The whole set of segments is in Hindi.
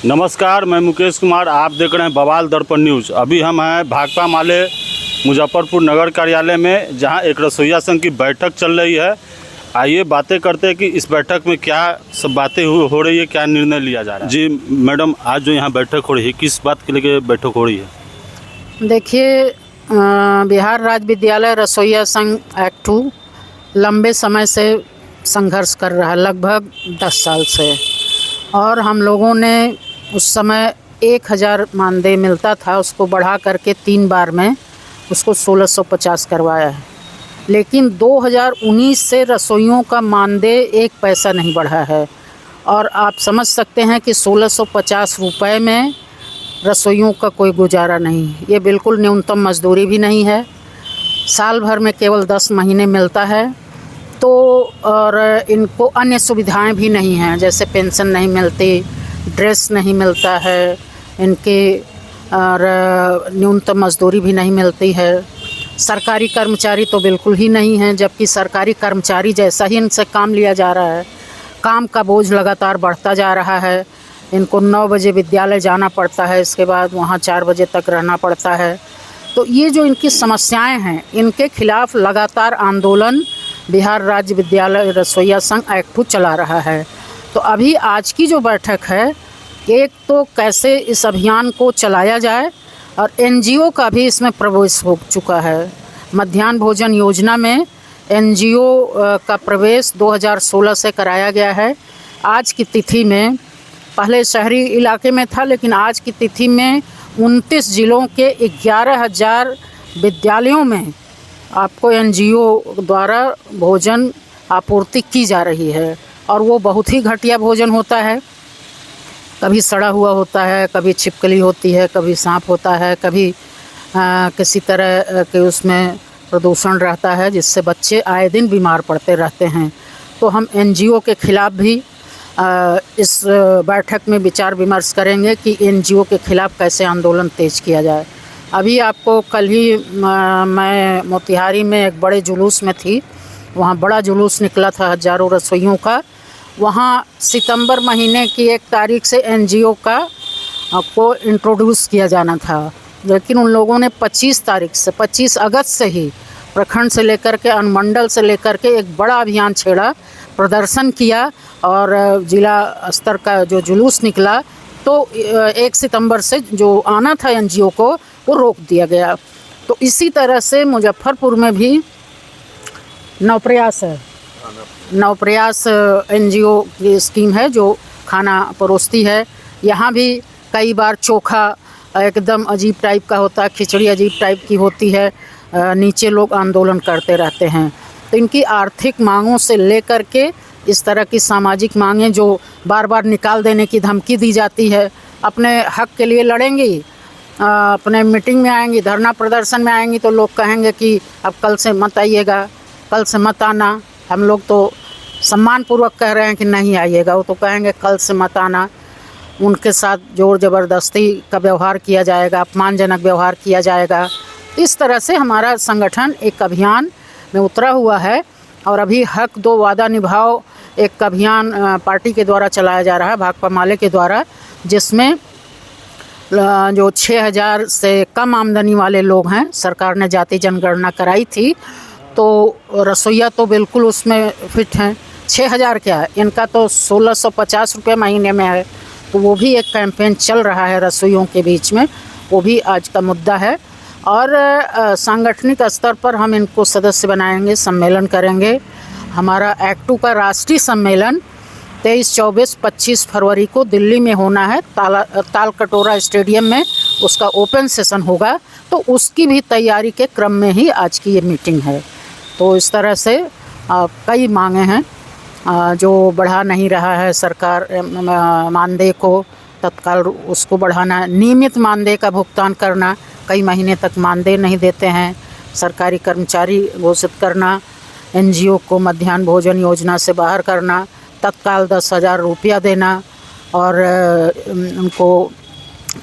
नमस्कार, मैं मुकेश कुमार। आप देख रहे हैं बवाल दर्पण न्यूज़। अभी हम हैं भाकपा माले मुजफ्फरपुर नगर कार्यालय में, जहां एक रसोइया संघ की बैठक चल रही है। आइए बातें करते हैं कि इस बैठक में क्या सब बातें हो रही है, क्या निर्णय लिया जा रहा है। जी मैडम, आज जो यहाँ बैठक हो रही है, किस बात के लिए बैठक हो रही है? देखिए, बिहार राज्य विद्यालय रसोइया संघ एक्ट 2 लंबे समय से संघर्ष कर रहा है, लगभग 10 साल से। और हम लोगों ने उस समय 1000 मानदेय मिलता था, उसको बढ़ा करके 3 बार में उसको 1650 करवाया है। लेकिन 2019 से रसोइयों का मानदेय 1 पैसा नहीं बढ़ा है। और आप समझ सकते हैं कि 1650 रुपये में रसोइयों का कोई गुजारा नहीं। ये बिल्कुल न्यूनतम मजदूरी भी नहीं है। साल भर में केवल 10 महीने मिलता है। तो और इनको अन्य सुविधाएं भी नहीं हैं, जैसे पेंशन नहीं मिलती, ड्रेस नहीं मिलता है इनके, और न्यूनतम मजदूरी भी नहीं मिलती है। सरकारी कर्मचारी तो बिल्कुल ही नहीं हैं, जबकि सरकारी कर्मचारी जैसा ही इनसे काम लिया जा रहा है। काम का बोझ लगातार बढ़ता जा रहा है। इनको 9 बजे विद्यालय जाना पड़ता है, इसके बाद वहाँ 4 बजे तक रहना पड़ता है। तो ये जो इनकी समस्याएं हैं, इनके खिलाफ लगातार आंदोलन बिहार राज्य विद्यालय रसोइया संघ एक्ट 2 चला रहा है। तो अभी आज की जो बैठक है, एक तो कैसे इस अभियान को चलाया जाए, और एनजीओ का भी इसमें प्रवेश हो चुका है। मध्याह्न भोजन योजना में एनजीओ का प्रवेश 2016 से कराया गया है। आज की तिथि में, पहले शहरी इलाके में था, लेकिन आज की तिथि में 29 ज़िलों के 11,000 विद्यालयों में आपको एनजीओ द्वारा भोजन आपूर्ति की जा रही है। और वो बहुत ही घटिया भोजन होता है। कभी सड़ा हुआ होता है, कभी छिपकली होती है, कभी सांप होता है, कभी किसी तरह के उसमें प्रदूषण रहता है, जिससे बच्चे आए दिन बीमार पड़ते रहते हैं। तो हम एनजीओ के खिलाफ भी इस बैठक में विचार विमर्श करेंगे कि एनजीओ के खिलाफ कैसे आंदोलन तेज किया जाए। अभी आपको कल ही मैं मोतिहारी में एक बड़े जुलूस में थी। वहाँ बड़ा जुलूस निकला था हज़ारों रसोइयों का। वहाँ सितंबर महीने की 1 तारीख से एनजीओ का को इंट्रोड्यूस किया जाना था, लेकिन उन लोगों ने 25 तारीख से 25 अगस्त से ही प्रखंड से लेकर के अनुमंडल से लेकर के एक बड़ा अभियान छेड़ा, प्रदर्शन किया। और जिला स्तर का जो जुलूस निकला, तो 1 सितंबर से जो आना था एनजीओ को, वो रोक दिया गया। तो इसी तरह से मुजफ्फरपुर में भी नवप्रयास एनजीओ की स्कीम है, जो खाना परोसती है। यहाँ भी कई बार चोखा एकदम अजीब टाइप का होता है, खिचड़ी अजीब टाइप की होती है। नीचे लोग आंदोलन करते रहते हैं। तो इनकी आर्थिक मांगों से लेकर के इस तरह की सामाजिक मांगें जो बार बार निकाल देने की धमकी दी जाती है, अपने हक के लिए लड़ेंगी, अपने मीटिंग में आएंगी, धरना प्रदर्शन में आएंगी, तो लोग कहेंगे कि अब कल से मत आइएगा, कल से मत आना। हम लोग तो सम्मानपूर्वक कह रहे हैं कि नहीं आइएगा, वो तो कहेंगे कल से मत आना। उनके साथ जोर ज़बरदस्ती का व्यवहार किया जाएगा, अपमानजनक व्यवहार किया जाएगा। इस तरह से हमारा संगठन एक अभियान में उतरा हुआ है। और अभी हक दो वादा निभाओ एक अभियान पार्टी के द्वारा चलाया जा रहा है, भाकपा माले के द्वारा, जिसमें जो 6000 से कम आमदनी वाले लोग हैं, सरकार ने जाति जनगणना कराई थी, तो रसोइया तो बिल्कुल उसमें फिट हैं। 6000 क्या है, इनका तो 1650 रुपये महीने में है। तो वो भी एक कैंपेन चल रहा है रसोइयों के बीच में, वो भी आज का मुद्दा है। और सांगठनिक स्तर पर हम इनको सदस्य बनाएंगे, सम्मेलन करेंगे। हमारा एक्ट 2 का राष्ट्रीय सम्मेलन 23, 24, 25 फरवरी को दिल्ली में होना है, तालकटोरा स्टेडियम में उसका ओपन सेशन होगा। तो उसकी भी तैयारी के क्रम में ही आज की ये मीटिंग है। तो इस तरह से कई मांगें हैं जो बढ़ा नहीं रहा है सरकार। मानदेय को तत्काल उसको बढ़ाना, नियमित मानदेय का भुगतान करना, कई महीने तक मानदेय नहीं देते हैं, सरकारी कर्मचारी घोषित करना, एनजीओ को मध्याह्न भोजन योजना से बाहर करना, तत्काल 10,000 रुपया देना, और उनको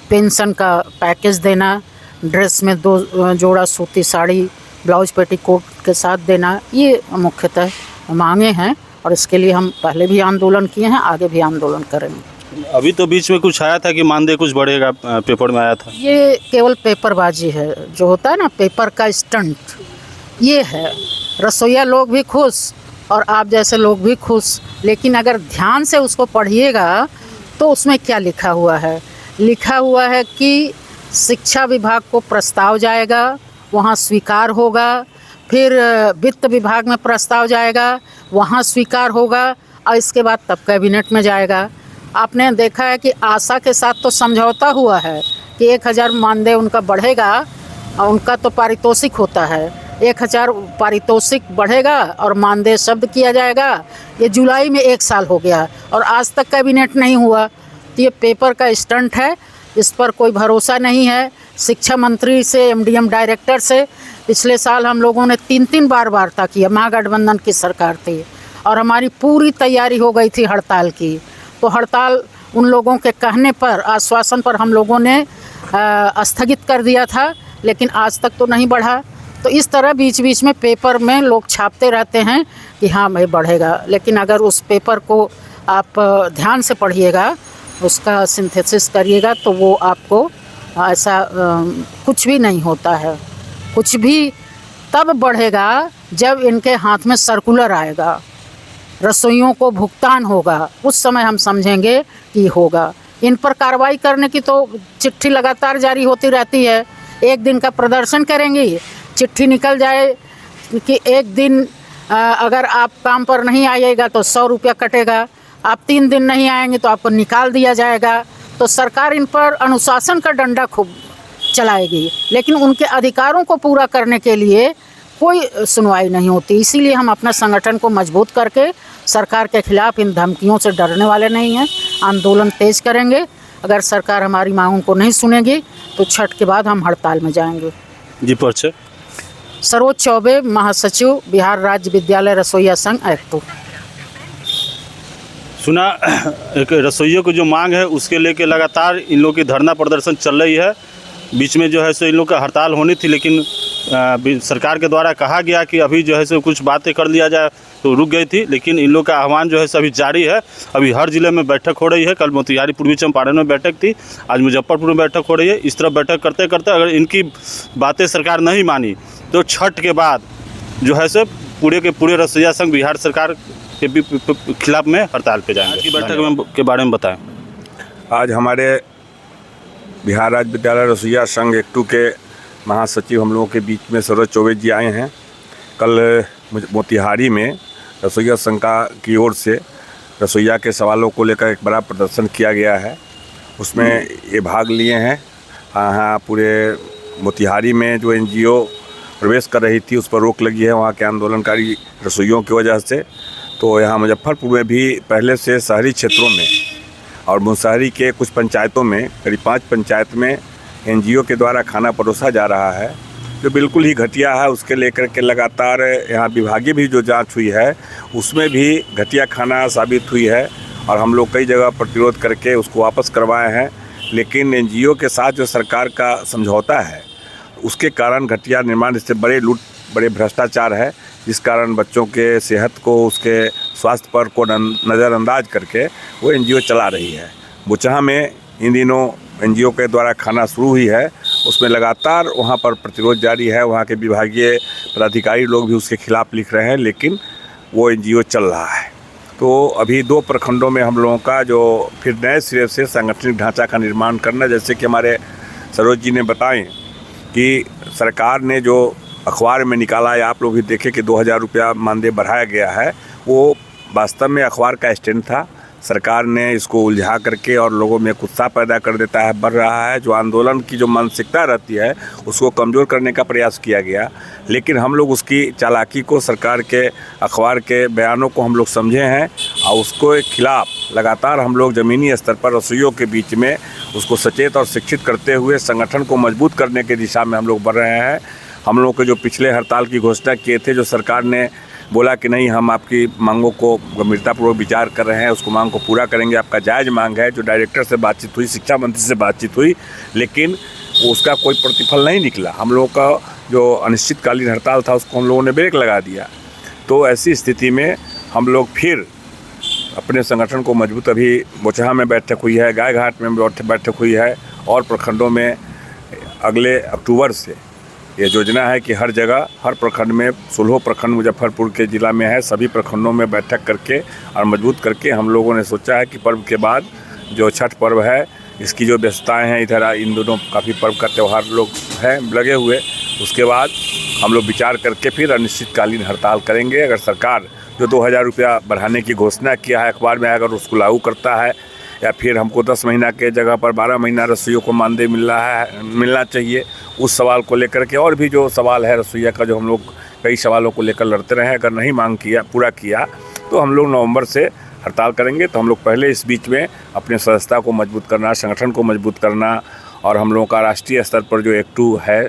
पेंशन का पैकेज देना, ड्रेस में 2 जोड़ा सूती साड़ी ब्लाउज पेटीकोट के साथ देना। ये मुख्यतः मांगे हैं, और इसके लिए हम पहले भी आंदोलन किए हैं, आगे भी आंदोलन करेंगे। अभी तो बीच में कुछ आया था कि मानदेय कुछ बढ़ेगा, पेपर में आया था। ये केवल पेपरबाजी है, जो होता है ना पेपर का स्टंट, ये है। रसोईया लोग भी खुश और आप जैसे लोग भी खुश, लेकिन अगर ध्यान से उसको पढ़िएगा तो उसमें क्या लिखा हुआ है? लिखा हुआ है कि शिक्षा विभाग को प्रस्ताव जाएगा, वहाँ स्वीकार होगा, फिर वित्त विभाग में प्रस्ताव जाएगा, वहाँ स्वीकार होगा, और इसके बाद तब कैबिनेट में जाएगा। आपने देखा है कि आशा के साथ तो समझौता हुआ है कि 1000 मानदेय उनका बढ़ेगा, और उनका तो पारितोषिक होता है, 1000 पारितोषिक बढ़ेगा और मानदेय शब्द किया जाएगा। ये जुलाई में 1 साल हो गया और आज तक कैबिनेट नहीं हुआ। तो ये पेपर का स्टंट है, इस पर कोई भरोसा नहीं है। शिक्षा मंत्री से, एमडीएम डायरेक्टर से पिछले साल हम लोगों ने 3 बार वार्ता किया, महागठबंधन की सरकार थी, और हमारी पूरी तैयारी हो गई थी हड़ताल की। तो हड़ताल उन लोगों के कहने पर, आश्वासन पर हम लोगों ने स्थगित कर दिया था, लेकिन आज तक तो नहीं बढ़ा। तो इस तरह बीच बीच में पेपर में लोग छापते रहते हैं कि हाँ भाई बढ़ेगा, लेकिन अगर उस पेपर को आप ध्यान से पढ़िएगा, उसका सिंथेसिस करिएगा, तो वो आपको ऐसा कुछ भी नहीं होता है। कुछ भी तब बढ़ेगा जब इनके हाथ में सर्कुलर आएगा, रसोइयों को भुगतान होगा, उस समय हम समझेंगे कि होगा। इन पर कार्रवाई करने की तो चिट्ठी लगातार जारी होती रहती है। एक दिन का प्रदर्शन करेंगी, चिट्ठी निकल जाए कि एक दिन अगर आप काम पर नहीं आइएगा तो 100 रुपया कटेगा, आप 3 दिन नहीं आएंगे तो आपको निकाल दिया जाएगा। तो सरकार इन पर अनुशासन का डंडा खूब चलाएगी, लेकिन उनके अधिकारों को पूरा करने के लिए कोई सुनवाई नहीं होती। इसीलिए हम अपने संगठन को मजबूत करके सरकार के खिलाफ इन धमकियों से डरने वाले नहीं हैं, आंदोलन तेज करेंगे। अगर सरकार हमारी मांगों को नहीं सुनेगी तो छठ के बाद हम हड़ताल में जाएंगे। जी परिचय। सरोज चौबे, महासचिव, बिहार राज्य विद्यालय रसोईया संघ एक्ट 2। सुना, एक रसोइयों की जो मांग है उसके लेके लगातार इन लोगों की धरना प्रदर्शन चल रही है। बीच में जो है सो इन लोग का हड़ताल होनी थी, लेकिन सरकार के द्वारा कहा गया कि अभी जो है सो कुछ बातें कर लिया जाए, तो रुक गई थी। लेकिन इन लोग का आह्वान जो है सो अभी जारी है। अभी हर ज़िले में बैठक हो रही है। कल मोतिहारी, पूर्वी चंपारण में बैठक थी, आज मुजफ्फरपुर में बैठक हो रही है। इस तरह बैठक करते करते अगर इनकी बातें सरकार नहीं मानी तो छठ के बाद जो है सो पूरे के पूरे रसोइया संघ बिहार सरकार के खिलाफ में हड़ताल पे जाएंगे। आज की बैठक में के बारे में बताएं। आज हमारे बिहार राज्य विद्यालय रसोइया संघ एक्ट 2 के महासचिव हम लोगों के बीच में सरोज चौबे जी आए हैं। कल मोतिहारी में रसोइया संघ की ओर से रसोइया के सवालों को लेकर एक बड़ा प्रदर्शन किया गया है, उसमें ये भाग लिए हैं। हाँ, पूरे मोतिहारी में जो एनजीओ प्रवेश कर रही थी उस पर रोक लगी है वहाँ के आंदोलनकारी रसोइयों की वजह से। तो यहाँ मुजफ्फरपुर में भी पहले से शहरी क्षेत्रों में और मुशहरी के कुछ पंचायतों में, करीब 5 पंचायत में एनजीओ के द्वारा खाना परोसा जा रहा है, जो बिल्कुल ही घटिया है। उसके लेकर के लगातार यहाँ विभागीय भी जो जांच हुई है उसमें भी घटिया खाना साबित हुई है, और हम लोग कई जगह प्रतिरोध करके उसको वापस करवाए हैं। लेकिन एनजीओ के साथ जो सरकार का समझौता है उसके कारण घटिया निर्माण से बड़े लूट, बड़े भ्रष्टाचार है, जिस कारण बच्चों के सेहत को, उसके स्वास्थ्य पर को नज़रअंदाज करके वो एनजीओ चला रही है। बुचहा में इन दिनों एनजीओ के द्वारा खाना शुरू हुई है, उसमें लगातार वहाँ पर प्रतिरोध जारी है। वहाँ के विभागीय पदाधिकारी लोग भी उसके खिलाफ लिख रहे हैं, लेकिन वो एनजीओ चल रहा है। तो अभी 2 प्रखंडों में हम लोगों का जो फिर नए सिरे से सांगठनिक ढांचा का निर्माण करना, जैसे कि हमारे सरोज जी ने बताएं कि सरकार ने जो अखबार में निकाला है, आप लोग भी देखें कि 2000 रुपया मानदेय बढ़ाया गया है, वो वास्तव में अखबार का स्टैंड था। सरकार ने इसको उलझा करके और लोगों में उत्साह पैदा कर देता है, बढ़ रहा है। जो आंदोलन की जो मानसिकता रहती है उसको कमज़ोर करने का प्रयास किया गया, लेकिन हम लोग उसकी चालाकी को, सरकार के अखबार के बयानों को हम लोग समझे हैं, और उसको खिलाफ लगातार हम लोग ज़मीनी स्तर पर रसोइयों के बीच में उसको सचेत और शिक्षित करते हुए संगठन को मजबूत करने की दिशा में हम लोग बढ़ रहे हैं। हम लोग के जो पिछले हड़ताल की घोषणा किए थे, जो सरकार ने बोला कि नहीं, हम आपकी मांगों को गंभीरतापूर्वक विचार कर रहे हैं, उसको मांग को पूरा करेंगे, आपका जायज़ मांग है। जो डायरेक्टर से बातचीत हुई, शिक्षा मंत्री से बातचीत हुई, लेकिन उसका कोई प्रतिफल नहीं निकला। हम लोगों का जो अनिश्चितकालीन हड़ताल था उसको हम लोगों ने ब्रेक लगा दिया। तो ऐसी स्थिति में हम लोग फिर अपने संगठन को मजबूत, अभी बोचहा में बैठक हुई है, गाय घाट में बैठक हुई है और प्रखंडों में अगले अक्टूबर से ये योजना है कि हर जगह, हर प्रखंड में, 16 प्रखंड मुजफ्फरपुर के ज़िला में है, सभी प्रखंडों में बैठक करके और मजबूत करके हम लोगों ने सोचा है कि पर्व के बाद जो छठ पर्व है इसकी जो व्यस्तताएँ हैं, इधर इन दोनों काफ़ी पर्व का त्यौहार लोग हैं लगे हुए, उसके बाद हम लोग विचार करके फिर अनिश्चितकालीन हड़ताल करेंगे। अगर सरकार जो 2000 रुपया बढ़ाने की घोषणा किया है अखबार में, अगर उसको लागू करता है या फिर हमको 10 महीना के जगह पर 12 महीना रसोइयों को मानदेय मिलना चाहिए, उस सवाल को लेकर के और भी जो सवाल है रसोइया का, जो हम लोग कई सवालों को लेकर लड़ते रहे हैं, अगर नहीं पूरा किया तो हम लोग नवंबर से हड़ताल करेंगे। तो हम लोग पहले इस बीच में अपने सदस्यता को मजबूत करना, संगठन को मजबूत करना और हम लोगों का राष्ट्रीय स्तर पर जो एक्टू है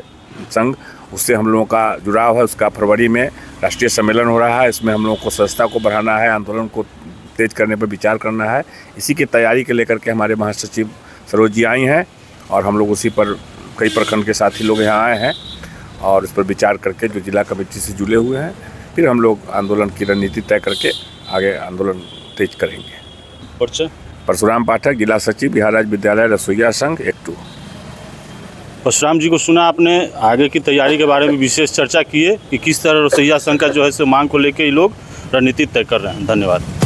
संघ, उससे हम लोगों का जुड़ाव है, उसका फरवरी में राष्ट्रीय सम्मेलन हो रहा है। इसमें हम लोगों को सदस्यता को बढ़ाना है, आंदोलन को तेज करने पर विचार करना है। इसी की तैयारी के लेकर के हमारे महासचिव सरोज जी आई हैं और हम लोग उसी पर कई प्रखंड के साथी लोग यहाँ आए हैं और इस पर विचार करके जो जिला कमेटी से जुड़े हुए हैं, फिर हम लोग आंदोलन की रणनीति तय करके आगे आंदोलन तेज करेंगे। परशुराम पाठक, जिला सचिव, बिहार राज्य विद्यालय रसोइया संघ एक्टू। परशुराम जी को सुना आपने, आगे की तैयारी के बारे में विशेष चर्चा की है कि किस तरह रसोइया संघ का जो है सो मांग को लेकर ये लोग रणनीति तय कर रहे हैं। धन्यवाद।